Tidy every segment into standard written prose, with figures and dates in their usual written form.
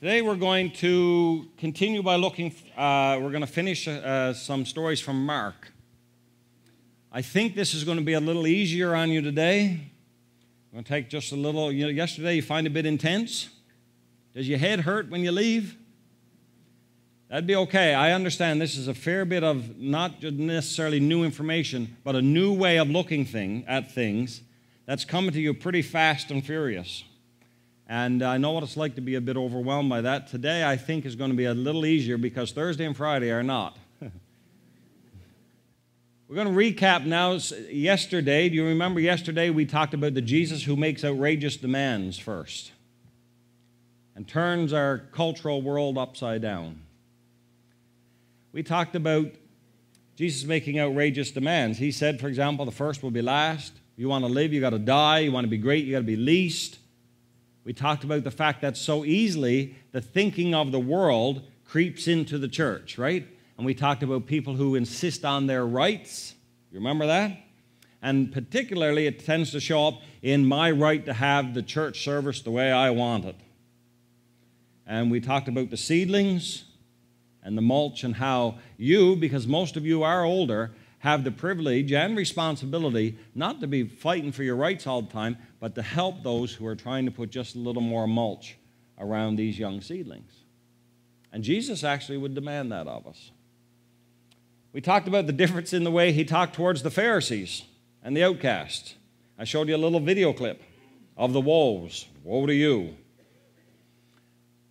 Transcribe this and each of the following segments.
Today we're going to continue by looking, we're going to finish some stories from Mark. I think this is going to be a little easier on you today. I'm going to take just a little, yesterday you find it a bit intense. Does your head hurt when you leave? That'd be okay. I understand this is a fair bit of not necessarily new information, but a new way of looking at things that's coming to you pretty fast and furious. And I know what it's like to be a bit overwhelmed by that. Today, I think, is going to be a little easier because Thursday and Friday are not. We're going to recap now yesterday. Do you remember yesterday we talked about the Jesus who makes outrageous demands first and turns our cultural world upside down? We talked about Jesus making outrageous demands. He said, for example, the first will be last. If you want to live, you got to die. You want to be great, you got to be least. We talked about the fact that so easily the thinking of the world creeps into the church, right? And we talked about people who insist on their rights. You remember that? And particularly it tends to show up in my right to have the church service the way I want it. And we talked about the seedlings and the mulch and how you, because most of you are older, have the privilege and responsibility not to be fighting for your rights all the time, but to help those who are trying to put just a little more mulch around these young seedlings. And Jesus actually would demand that of us. We talked about the difference in the way he talked towards the Pharisees and the outcasts. I showed you a little video clip of the woes. Woe to you.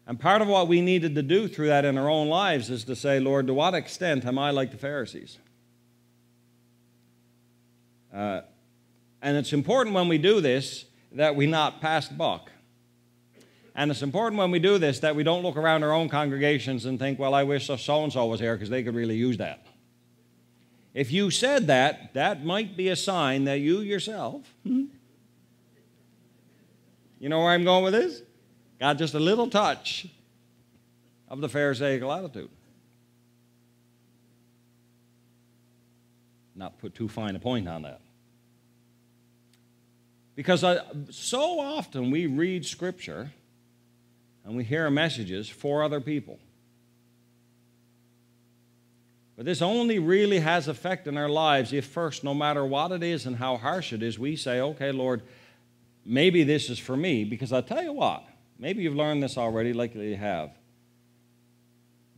And part of what we needed to do through that in our own lives is to say, Lord, to what extent am I like the Pharisees? And it's important when we do this that we not pass the buck. And it's important when we do this that we don't look around our own congregations and think, well, I wish so-and-so was here because they could really use that. If you said that, that might be a sign that you yourself, you know where I'm going with this? Got just a little touch of the Pharisaical attitude. Not put too fine a point on that. Because so often we read Scripture and we hear messages for other people. But this only really has effect in our lives if first, no matter what it is and how harsh it is, we say, okay, Lord, maybe this is for me. Because I'll tell you what, maybe you've learned this already, likely you have.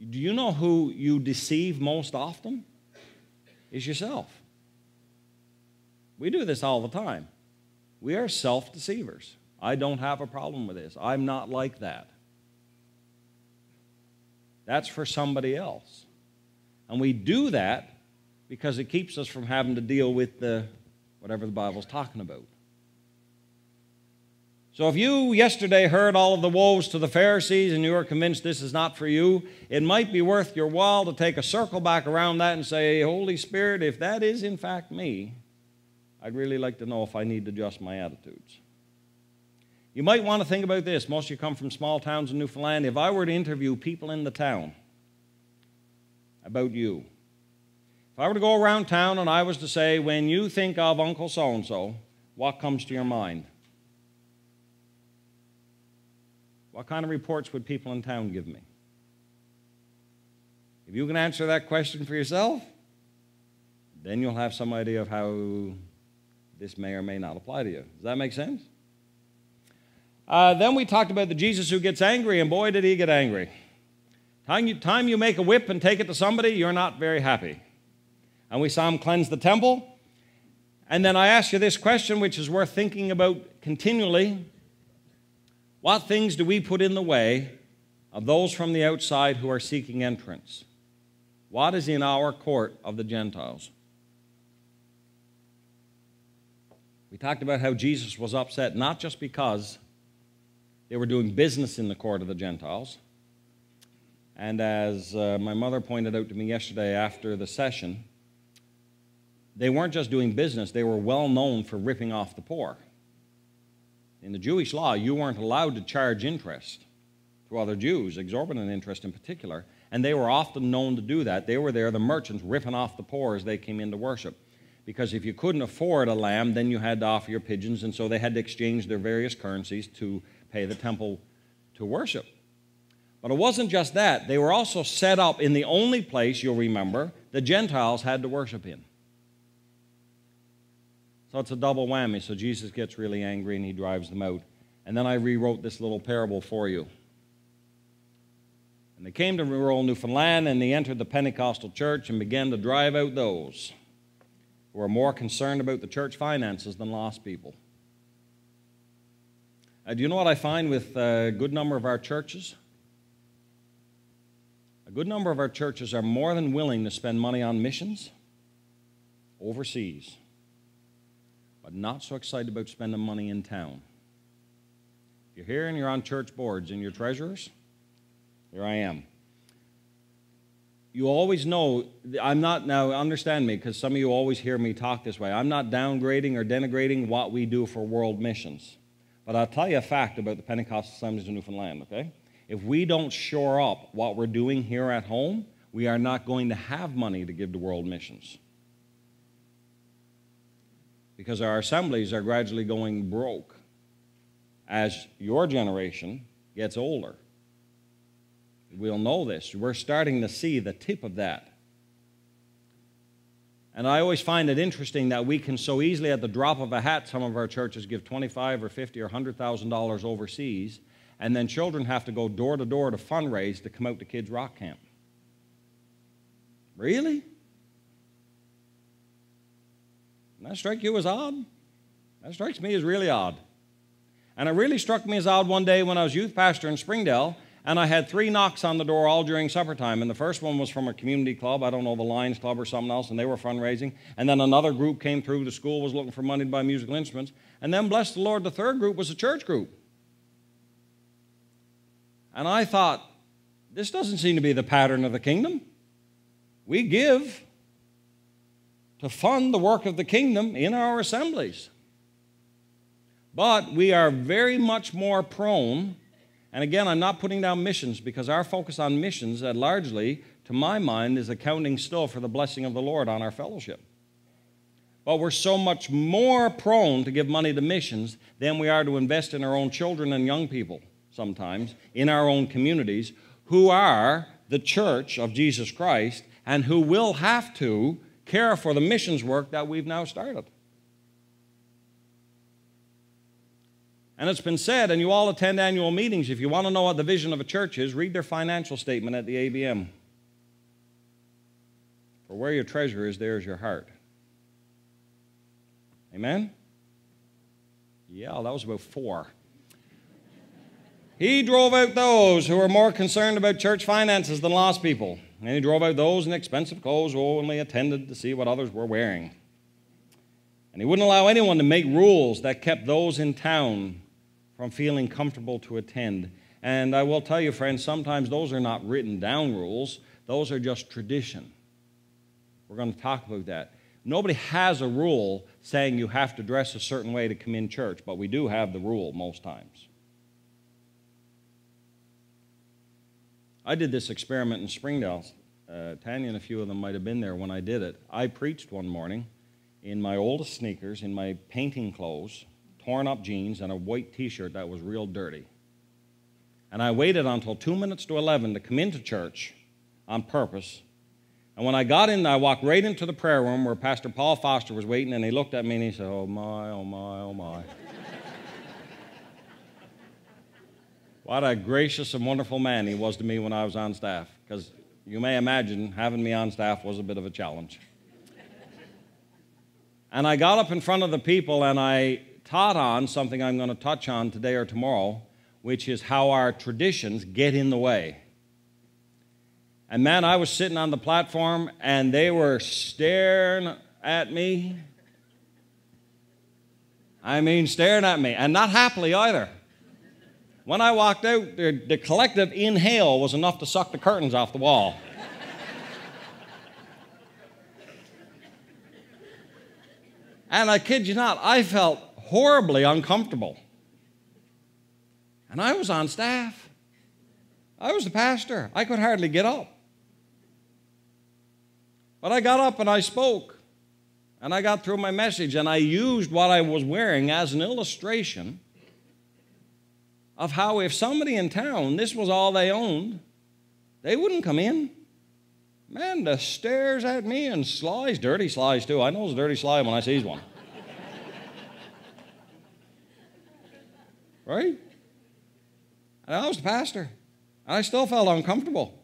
Do you know who you deceive most often? Is yourself. We do this all the time. We are self-deceivers. I don't have a problem with this. I'm not like that. That's for somebody else. And we do that because it keeps us from having to deal with whatever the Bible's talking about. So if you yesterday heard all of the woes to the Pharisees and you are convinced this is not for you, it might be worth your while to take a circle back around that and say, Holy Spirit, if that is in fact me, I'd really like to know if I need to adjust my attitudes. You might want to think about this. Most of you come from small towns in Newfoundland. If I were to interview people in the town about you, if I were to go around town and I was to say, when you think of Uncle so-and-so, what comes to your mind? What kind of reports would people in town give me? If you can answer that question for yourself, then you'll have some idea of how this may or may not apply to you. Does that make sense? Then we talked about the Jesus who gets angry, and boy, did he get angry. Time you make a whip and take it to somebody, you're not very happy. And we saw him cleanse the temple. And then I asked you this question, which is worth thinking about continually. What things do we put in the way of those from the outside who are seeking entrance? What is in our court of the Gentiles? We talked about how Jesus was upset not just because they were doing business in the court of the Gentiles. And as my mother pointed out to me yesterday after the session, they weren't just doing business, they were well known for ripping off the poor. In the Jewish law, you weren't allowed to charge interest to other Jews, exorbitant interest in particular, and they were often known to do that. They were there, the merchants, ripping off the poor as they came in to worship. Because if you couldn't afford a lamb, then you had to offer your pigeons, and so they had to exchange their various currencies to pay the temple to worship. But it wasn't just that. They were also set up in the only place, you'll remember, the Gentiles had to worship in. So it's a double whammy. So Jesus gets really angry and he drives them out. And then I rewrote this little parable for you. And they came to rural Newfoundland and they entered the Pentecostal church and began to drive out those who are more concerned about the church finances than lost people. Do you know what I find with a good number of our churches? A good number of our churches are more than willing to spend money on missions overseas, but not so excited about spending money in town. If you're here and you're on church boards and you're treasurers, here I am. You always know, I'm not, now understand me, because some of you always hear me talk this way. I'm not downgrading or denigrating what we do for world missions. But I'll tell you a fact about the Pentecostal Assemblies of Newfoundland, okay? If we don't shore up what we're doing here at home, we are not going to have money to give to world missions. Because our assemblies are gradually going broke as your generation gets older. We'll know this. We're starting to see the tip of that. And I always find it interesting that we can so easily, at the drop of a hat, some of our churches give $25,000 or $50,000 or $100,000 overseas, and then children have to go door to door to fundraise to come out to Kids Rock Camp. Really? Doesn't that strike you as odd? That strikes me as really odd. And it really struck me as odd one day when I was youth pastor in Springdale, and I had 3 knocks on the door all during supper time. And the first one was from a community club, I don't know, the Lions Club or something else, and they were fundraising. And then another group came through, the school was looking for money to buy musical instruments. And then, bless the Lord, the third group was a church group. And I thought, this doesn't seem to be the pattern of the kingdom. We give to fund the work of the kingdom in our assemblies. But we are very much more prone. And again, I'm not putting down missions, because our focus on missions, largely, to my mind, is accounting still for the blessing of the Lord on our fellowship. But we're so much more prone to give money to missions than we are to invest in our own children and young people, sometimes, in our own communities, who are the church of Jesus Christ and who will have to care for the missions work that we've now started. And it's been said, and you all attend annual meetings, if you want to know what the vision of a church is, read their financial statement at the ABM. For where your treasure is, there is your heart. Amen? Yeah, that was about 4. He drove out those who were more concerned about church finances than lost people. And he drove out those in expensive clothes who only attended to see what others were wearing. And he wouldn't allow anyone to make rules that kept those in town from feeling comfortable to attend. And I will tell you, friends, sometimes those are not written down rules. Those are just tradition. We're going to talk about that. Nobody has a rule saying you have to dress a certain way to come in church, but we do have the rule most times. I did this experiment in Springdale. Tanya and a few of them might have been there when I did it. I preached one morning in my oldest sneakers, in my painting clothes, torn up jeans, and a white t-shirt that was real dirty. And I waited until 2 minutes to 11 to come into church on purpose. And when I got in, I walked right into the prayer room where Pastor Paul Foster was waiting, and he looked at me and he said, "Oh my, oh my, oh my." What a gracious and wonderful man he was to me when I was on staff, because you may imagine having me on staff was a bit of a challenge. And I got up in front of the people and I taught on something I'm going to touch on today or tomorrow, which is how our traditions get in the way. And man, I was sitting on the platform and they were staring at me. I mean, staring at me, and not happily either. When I walked out, the collective inhale was enough to suck the curtains off the wall. And I kid you not, I felt horribly uncomfortable. And I was on staff. I was the pastor. I could hardly get up. But I got up and I spoke. And I got through my message, and I used what I was wearing as an illustration of how if somebody in town, this was all they owned, they wouldn't come in. Man, the stares at me and slies, dirty slies too. I know it's a dirty sly when I sees one. Right? And I was the pastor, and I still felt uncomfortable.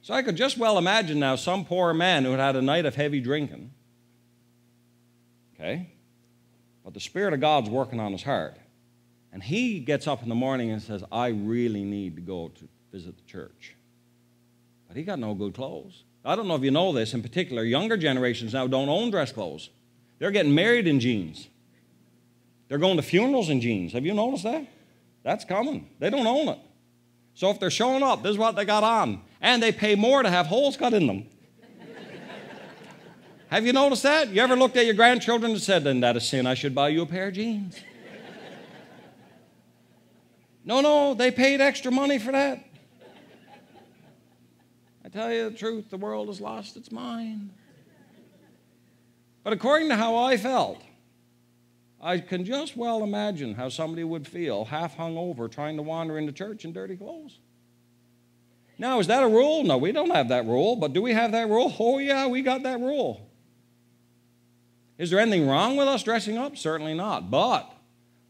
So I could just well imagine now some poor man who had had a night of heavy drinking, okay? But the Spirit of God's working on his heart. And he gets up in the morning and says, I really need to go to visit the church. But he got no good clothes. I don't know if you know this. In particular, younger generations now don't own dress clothes. They're getting married in jeans. They're going to funerals in jeans. Have you noticed that? That's common. They don't own it. So if they're showing up, this is what they got on. And they pay more to have holes cut in them. Have you noticed that? You ever looked at your grandchildren and said, isn't that a sin? I should buy you a pair of jeans. No, they paid extra money for that. I tell you the truth, the world has lost its mind. But according to how I felt, I can just well imagine how somebody would feel half hung over trying to wander into church in dirty clothes. Now, is that a rule? No, we don't have that rule. But do we have that rule? Oh, yeah, we got that rule. Is there anything wrong with us dressing up? Certainly not. But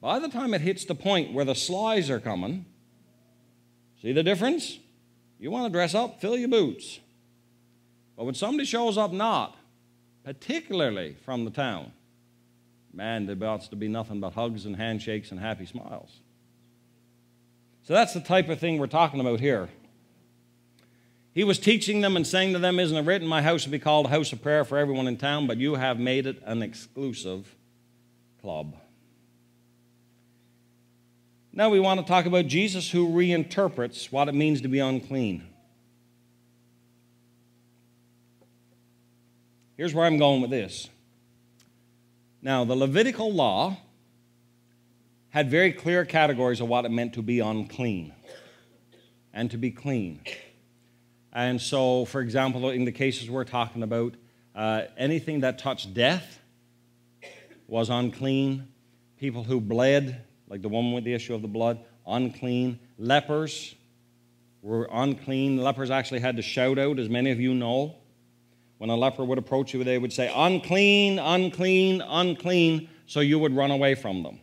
by the time it hits the point where the slies are coming, see the difference? You want to dress up, fill your boots. But when somebody shows up not, particularly from the town, man, there wants to be nothing but hugs and handshakes and happy smiles. So that's the type of thing we're talking about here. He was teaching them and saying to them, isn't it written, my house will be called a house of prayer for everyone in town, but you have made it an exclusive club. Now we want to talk about Jesus who reinterprets what it means to be unclean. Here's where I'm going with this. Now, the Levitical law had very clear categories of what it meant to be unclean and to be clean. And so, for example, in the cases we're talking about, anything that touched death was unclean. People who bled, like the woman with the issue of the blood, unclean. Lepers were unclean. Lepers actually had to shout out, as many of you know. When a leper would approach you, they would say, unclean, unclean, unclean, so you would run away from them.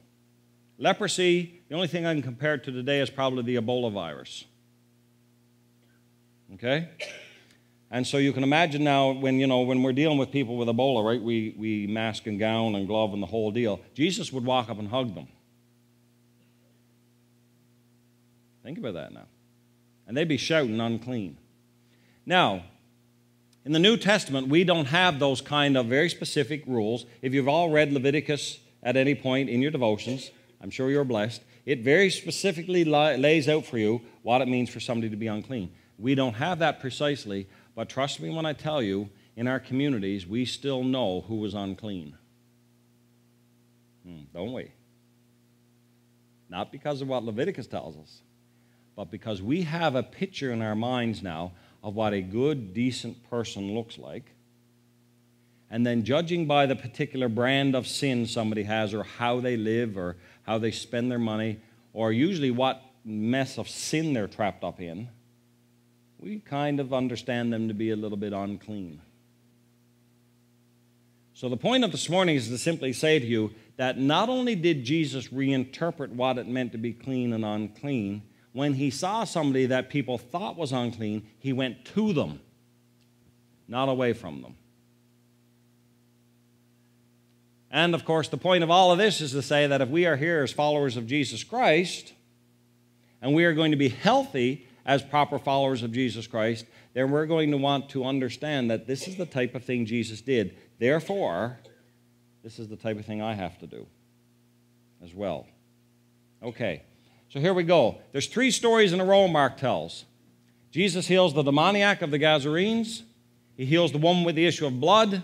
Leprosy, the only thing I can compare it to today is probably the Ebola virus. Okay? And so you can imagine now when we're dealing with people with Ebola, right, we mask and gown and glove and the whole deal. Jesus would walk up and hug them. Think about that now. And they'd be shouting unclean. Now, in the New Testament, we don't have those kind of very specific rules. If you've all read Leviticus at any point in your devotions, I'm sure you're blessed, it very specifically lays out for you what it means for somebody to be unclean. We don't have that precisely, but trust me when I tell you, in our communities, we still know who was unclean. Don't we? Not because of what Leviticus tells us, but because we have a picture in our minds now of what a good, decent person looks like. And then judging by the particular brand of sin somebody has, or how they live, or how they spend their money, or usually what mess of sin they're trapped up in, we kind of understand them to be a little bit unclean. So the point of this morning is to simply say to you that not only did Jesus reinterpret what it meant to be clean and unclean, when he saw somebody that people thought was unclean, he went to them, not away from them. And, of course, the point of all of this is to say that if we are here as followers of Jesus Christ, and we are going to be healthy as proper followers of Jesus Christ, then we're going to want to understand that this is the type of thing Jesus did. Therefore, this is the type of thing I have to do as well. Okay, so here we go. There's 3 stories in a row Mark tells. Jesus heals the demoniac of the Gadarenes. He heals the woman with the issue of blood.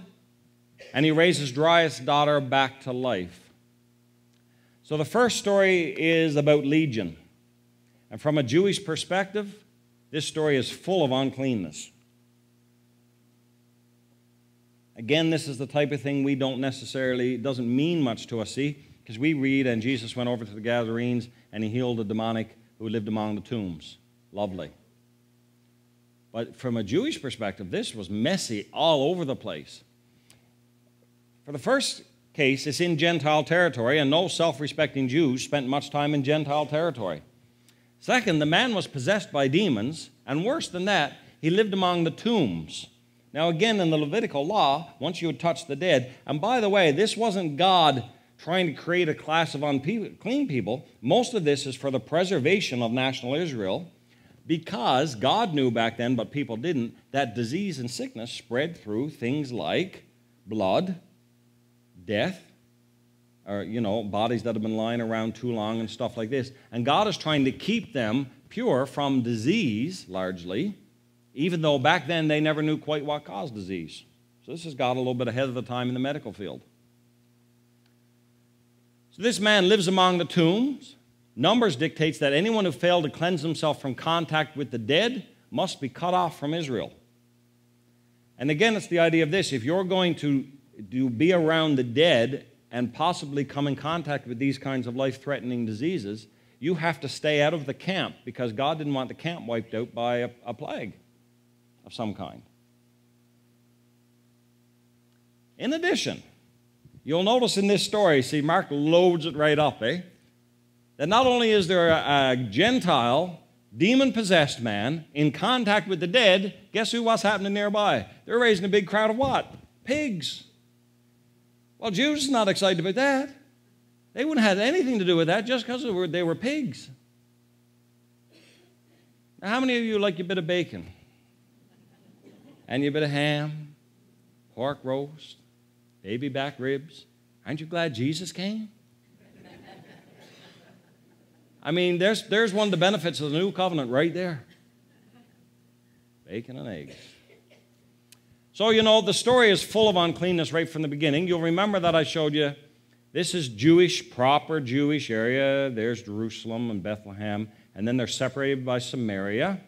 And he raises Jairus' daughter back to life. So the first story is about Legion. And from a Jewish perspective, this story is full of uncleanness. Again, this is the type of thing we don't necessarily, it doesn't mean much to us, see? Because we read, and Jesus went over to the Gadarenes, and he healed a demonic who lived among the tombs. Lovely. But from a Jewish perspective, this was messy all over the place. For the first case, it's in Gentile territory, and no self-respecting Jews spent much time in Gentile territory. Second, the man was possessed by demons, and worse than that, he lived among the tombs. Now again, in the Levitical law, once you had touched the dead, and by the way, this wasn't God trying to create a class of unclean people. Most of this is for the preservation of national Israel, because God knew back then, but people didn't, that disease and sickness spread through things like blood, death, or, bodies that have been lying around too long and stuff like this. And God is trying to keep them pure from disease, largely, even though back then they never knew quite what caused disease. So this has got a little bit ahead of the time in the medical field. So this man lives among the tombs. Numbers dictates that anyone who failed to cleanse himself from contact with the dead must be cut off from Israel. And again, it's the idea of this. If you're going to be around the dead and possibly come in contact with these kinds of life-threatening diseases, you have to stay out of the camp, because God didn't want the camp wiped out by a plague of some kind. In addition, you'll notice in this story, see, Mark loads it right up, that not only is there a Gentile, demon-possessed man in contact with the dead, guess who was happening nearby? They're raising a big crowd of what? Pigs. Well, Jews are not excited about that. They wouldn't have anything to do with that just because they were pigs. Now, how many of you like your bit of bacon? And your bit of ham, pork roast, baby back ribs? Aren't you glad Jesus came? I mean, there's one of the benefits of the new covenant right there. Bacon and eggs. So, the story is full of uncleanness right from the beginning. You'll remember that I showed you, this is Jewish, proper Jewish area. There's Jerusalem and Bethlehem. And then they're separated by Samaria.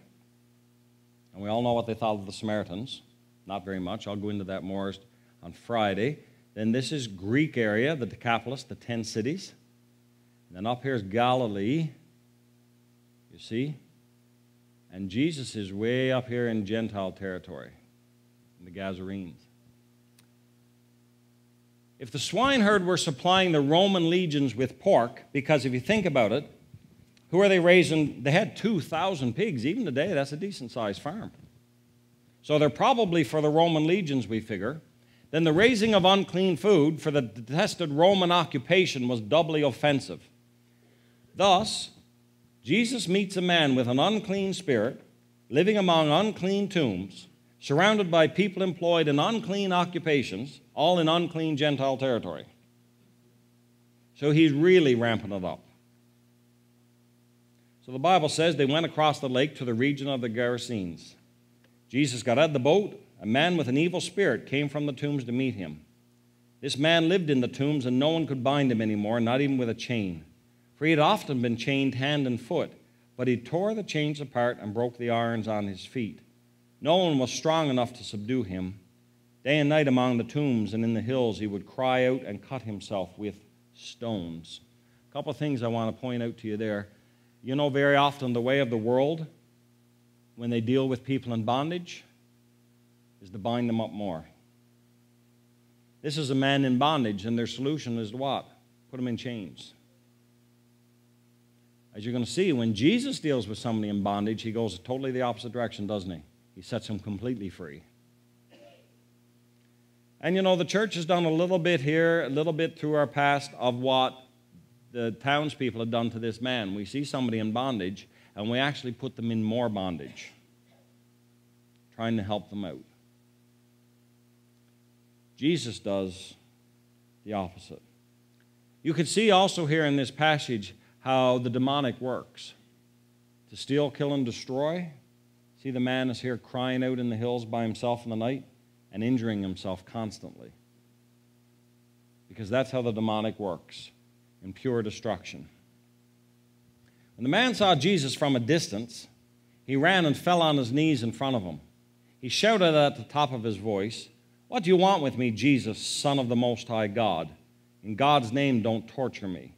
And we all know what they thought of the Samaritans. Not very much. I'll go into that more on Friday. Then this is Greek area, the Decapolis, the 10 cities. And then up here is Galilee, you see. And Jesus is way up here in Gentile territory, in the Gadarenes. If the swineherd were supplying the Roman legions with pork, because if you think about it, who are they raising? They had 2,000 pigs. Even today, that's a decent-sized farm. So they're probably for the Roman legions, we figure. Then the raising of unclean food for the detested Roman occupation was doubly offensive. Thus, Jesus meets a man with an unclean spirit, living among unclean tombs, surrounded by people employed in unclean occupations, all in unclean Gentile territory. So he's really ramping it up. So the Bible says they went across the lake to the region of the Gerasenes. Jesus got out of the boat. A man with an evil spirit came from the tombs to meet him. This man lived in the tombs, and no one could bind him anymore, not even with a chain. For he had often been chained hand and foot, but he tore the chains apart and broke the irons on his feet. No one was strong enough to subdue him. Day and night among the tombs and in the hills he would cry out and cut himself with stones. A couple of things I want to point out to you there. Very often the way of the world, when they deal with people in bondage, is to bind them up more. This is a man in bondage, and their solution is to what? Put him in chains. As you're going to see, when Jesus deals with somebody in bondage, he goes totally the opposite direction, doesn't he? He sets them completely free. And the church has done a little bit here, a little bit through our past of what the townspeople have done to this man. We see somebody in bondage, and we actually put them in more bondage, trying to help them out. Jesus does the opposite. You can see also here in this passage how the demonic works. To steal, kill, and destroy. See, the man is here crying out in the hills by himself in the night and injuring himself constantly. Because that's how the demonic works, in pure destruction. When the man saw Jesus from a distance, he ran and fell on his knees in front of him. He shouted at the top of his voice, "What do you want with me, Jesus, Son of the Most High God? In God's name, don't torture me.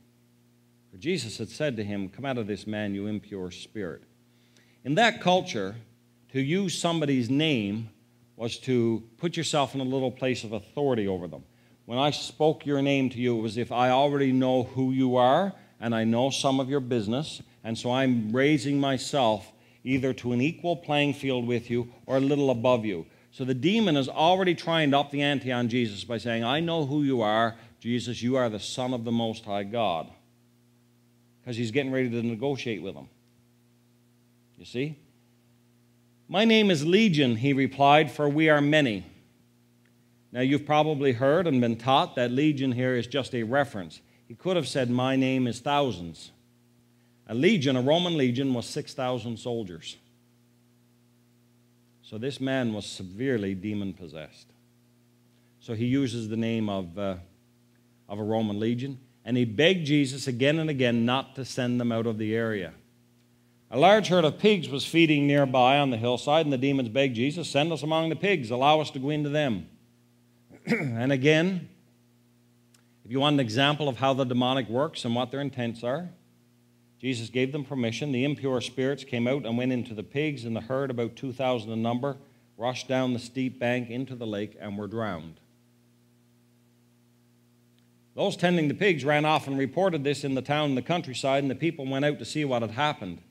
For Jesus had said to him, come out of this man, you impure spirit. In that culture, to use somebody's name was to put yourself in a little place of authority over them. When I spoke your name to you, it was if I already know who you are and I know some of your business, and so I'm raising myself either to an equal playing field with you or a little above you. So the demon is already trying to up the ante on Jesus by saying, I know who you are, Jesus, you are the Son of the Most High God. Because he's getting ready to negotiate with him. You see? My name is Legion, he replied, for we are many. Now, you've probably heard and been taught that legion here is just a reference. He could have said, my name is thousands. A legion, a Roman legion, was 6,000 soldiers. So this man was severely demon-possessed. So he uses the name of a Roman legion, and he begged Jesus again and again not to send them out of the area. A large herd of pigs was feeding nearby on the hillside, and the demons begged Jesus, send us among the pigs, allow us to go into them. And again, if you want an example of how the demonic works and what their intents are, Jesus gave them permission. The impure spirits came out and went into the pigs, and the herd, about 2,000 in number, rushed down the steep bank into the lake and were drowned. Those tending the pigs ran off and reported this in the town and the countryside, and the people went out to see what had happened.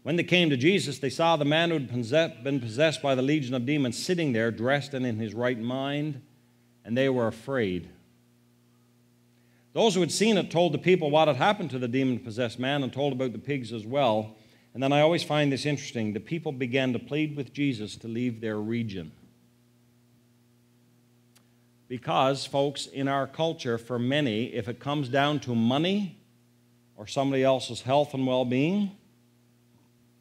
When they came to Jesus, they saw the man who had been possessed by the legion of demons sitting there, dressed and in his right mind, and they were afraid. Those who had seen it told the people what had happened to the demon-possessed man and told about the pigs as well. And then I always find this interesting. The people began to plead with Jesus to leave their region. Because, folks, in our culture, for many, if it comes down to money or somebody else's health and well-being,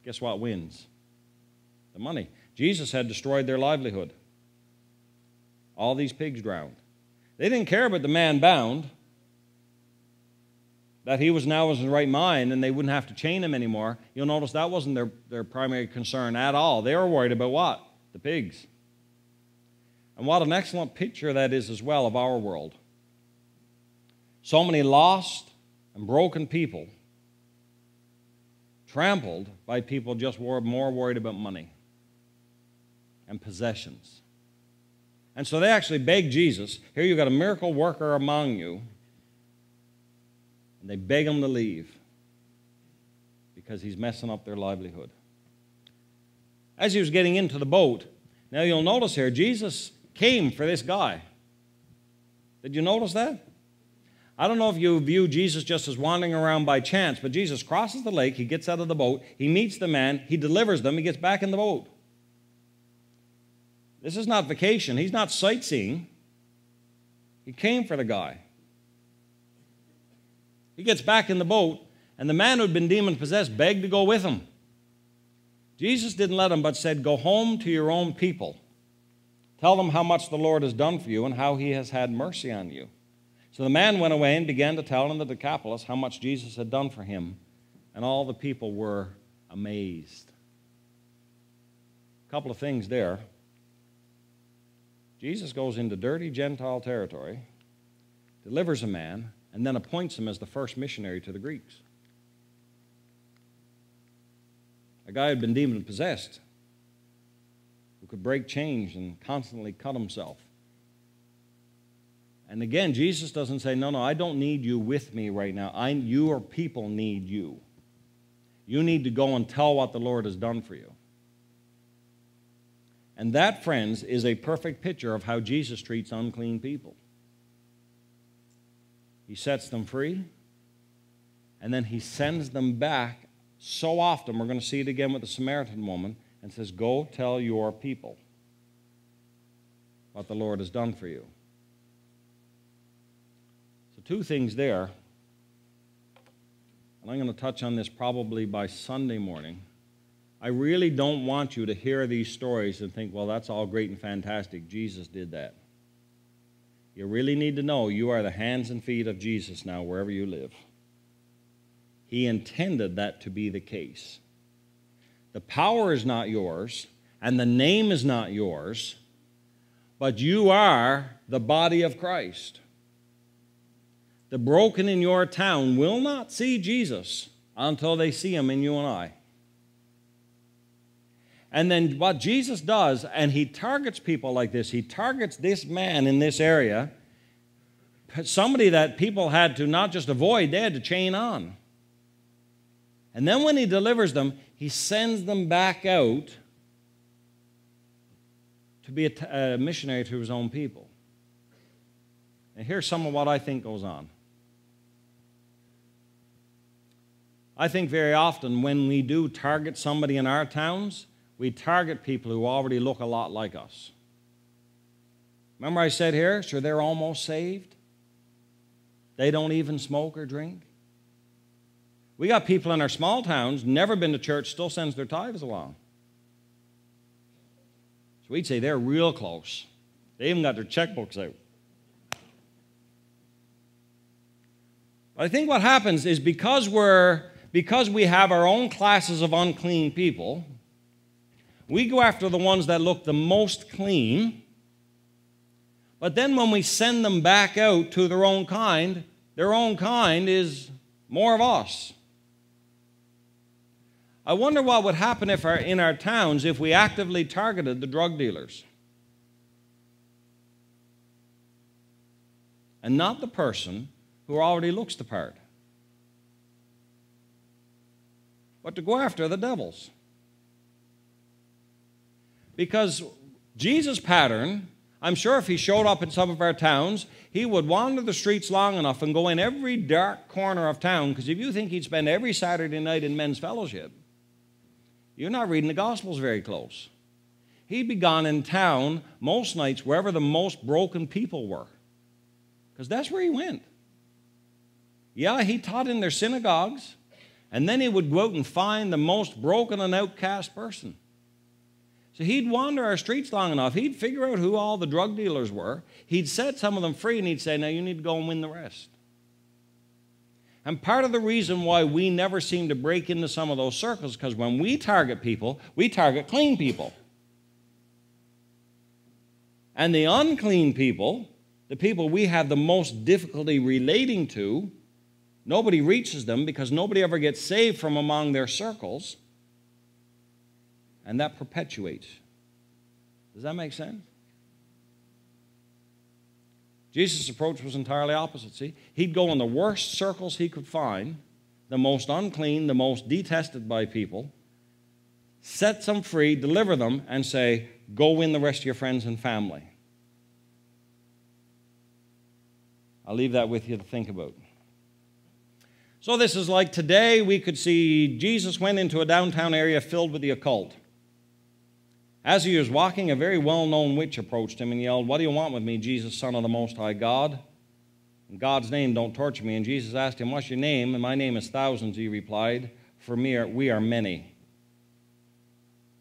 guess what wins? The money. Jesus had destroyed their livelihood. All these pigs drowned. They didn't care about the man bound, that he was now in his right mind and they wouldn't have to chain him anymore. You'll notice that wasn't their primary concern at all. They were worried about what? The pigs. And what an excellent picture that is as well of our world. So many lost and broken people, trampled by people just more worried about money and possessions. And so they actually begged Jesus, here you've got a miracle worker among you, and they beg him to leave because he's messing up their livelihood. As he was getting into the boat, now you'll notice here, Jesus came for this guy. Did you notice that? I don't know if you view Jesus just as wandering around by chance, but Jesus crosses the lake, he gets out of the boat, he meets the man, he delivers them, he gets back in the boat. This is not vacation. He's not sightseeing. He came for the guy. He gets back in the boat, and the man who had been demon-possessed begged to go with him. Jesus didn't let him, but said, go home to your own people. Tell them how much the Lord has done for you and how he has had mercy on you. So the man went away and began to tell in the Decapolis how much Jesus had done for him, and all the people were amazed. A couple of things there. Jesus goes into dirty Gentile territory, delivers a man, and then appoints him as the first missionary to the Greeks. A guy who had been demon-possessed, who could break chains and constantly cut himself. And again, Jesus doesn't say, no, I don't need you with me right now. Your people need you. You need to go and tell what the Lord has done for you. And that, friends, is a perfect picture of how Jesus treats unclean people. He sets them free, and then he sends them back so often. We're going to see it again with the Samaritan woman, and says, go tell your people what the Lord has done for you. So two things there, and I'm going to touch on this probably by Sunday morning. I really don't want you to hear these stories and think, well, that's all great and fantastic. Jesus did that. You really need to know you are the hands and feet of Jesus now wherever you live. He intended that to be the case. The power is not yours, and the name is not yours, but you are the body of Christ. The broken in your town will not see Jesus until they see him in you and I. And then what Jesus does, and he targets people like this. He targets this man in this area, somebody that people had to not just avoid, they had to chain on. And then when he delivers them, he sends them back out to be a missionary to his own people. And here's some of what I think goes on. I think very often when we do target somebody in our towns, we target people who already look a lot like us. Remember I said here, sure, they're almost saved. They don't even smoke or drink. We got people in our small towns, never been to church, still sends their tithes along. So we'd say they're real close. They even got their checkbooks out. But I think what happens is because we have our own classes of unclean people, we go after the ones that look the most clean, but then when we send them back out to their own kind is more of us. I wonder what would happen in our towns if we actively targeted the drug dealers and not the person who already looks the part, but to go after the devils. Because Jesus' pattern, I'm sure if he showed up in some of our towns, he would wander the streets long enough and go in every dark corner of town, because if you think he'd spend every Saturday night in men's fellowship, you're not reading the Gospels very close. He'd be gone in town most nights wherever the most broken people were, because that's where he went. Yeah, he taught in their synagogues, and then he would go out and find the most broken and outcast person. So he'd wander our streets long enough. He'd figure out who all the drug dealers were. He'd set some of them free, and he'd say, now you need to go and win the rest. And part of the reason why we never seem to break into some of those circles is because when we target people, we target clean people. And the unclean people, the people we have the most difficulty relating to, nobody reaches them because nobody ever gets saved from among their circles. And that perpetuates. Does that make sense? Jesus' approach was entirely opposite, see? He'd go in the worst circles he could find, the most unclean, the most detested by people, set them free, deliver them, and say, go win the rest of your friends and family. I'll leave that with you to think about. So this is like today we could see Jesus went into a downtown area filled with the occult. As he was walking, a very well-known witch approached him and yelled, what do you want with me, Jesus, Son of the Most High God? In God's name, don't torture me. And Jesus asked him, what's your name? And my name is Thousands, he replied. For me, we are many.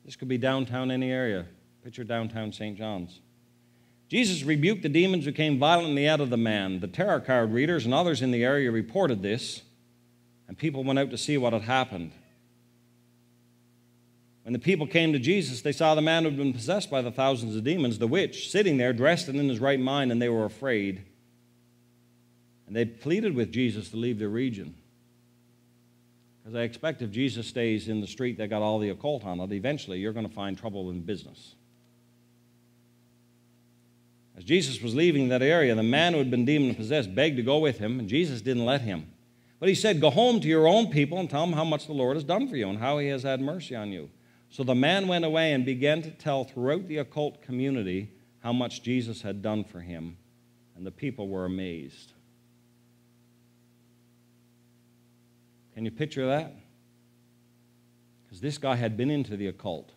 This could be downtown any area. Picture downtown St. John's. Jesus rebuked the demons who came violently out of the man. The tarot card readers and others in the area reported this, and people went out to see what had happened. When the people came to Jesus, they saw the man who had been possessed by the thousands of demons, the witch, sitting there, dressed and in his right mind, and they were afraid. And they pleaded with Jesus to leave their region. Because I expect if Jesus stays in the street that got all the occult on it, eventually you're going to find trouble in business. As Jesus was leaving that area, the man who had been demon-possessed begged to go with him, and Jesus didn't let him. But he said, go home to your own people and tell them how much the Lord has done for you and how he has had mercy on you. So the man went away and began to tell throughout the occult community how much Jesus had done for him, and the people were amazed. Can you picture that? Because this guy had been into the occult,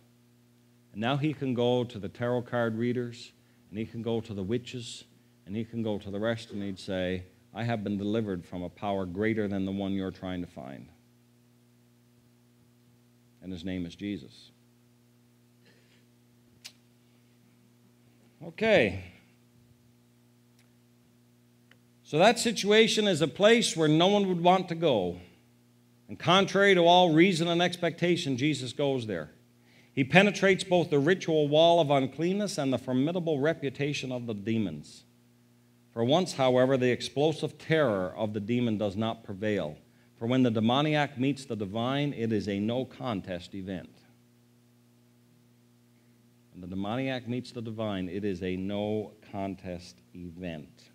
and now he can go to the tarot card readers, and he can go to the witches, and he can go to the rest, and he'd say, I have been delivered from a power greater than the one you're trying to find. And his name is Jesus. Okay. So that situation is a place where no one would want to go. And contrary to all reason and expectation, Jesus goes there. He penetrates both the ritual wall of uncleanness and the formidable reputation of the demons. For once, however, the explosive terror of the demon does not prevail. For when the demoniac meets the divine, it is a no-contest event. When the demoniac meets the divine, it is a no-contest event.